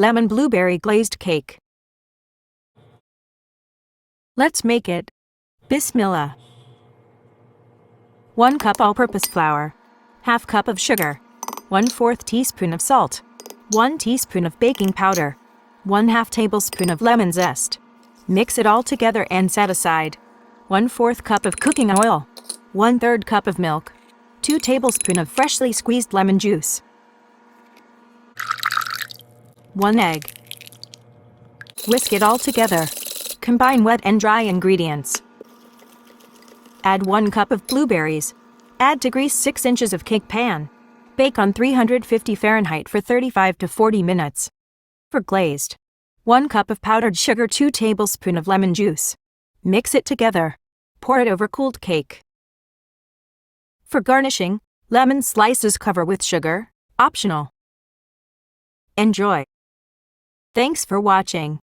lemon blueberry glazed cake. Let's make it. Bismillah. 1 cup all-purpose flour, ½ cup of sugar, 1/4 teaspoon of salt, 1 teaspoon of baking powder, 1/2 tablespoon of lemon zest. Mix it all together and set aside. 1/4 cup of cooking oil, 1/3 cup of milk, 2 tablespoons of freshly squeezed lemon juice, 1 egg. Whisk it all together. Combine wet and dry ingredients. Add 1 cup of blueberries. Add to grease 6 inches of cake pan. Bake on 350 Fahrenheit for 35 to 40 minutes. For glazed, 1 cup of powdered sugar, 2 tablespoons of lemon juice. Mix it together. Pour it over cooled cake. For garnishing, lemon slices cover with sugar, optional. Enjoy. Thanks for watching.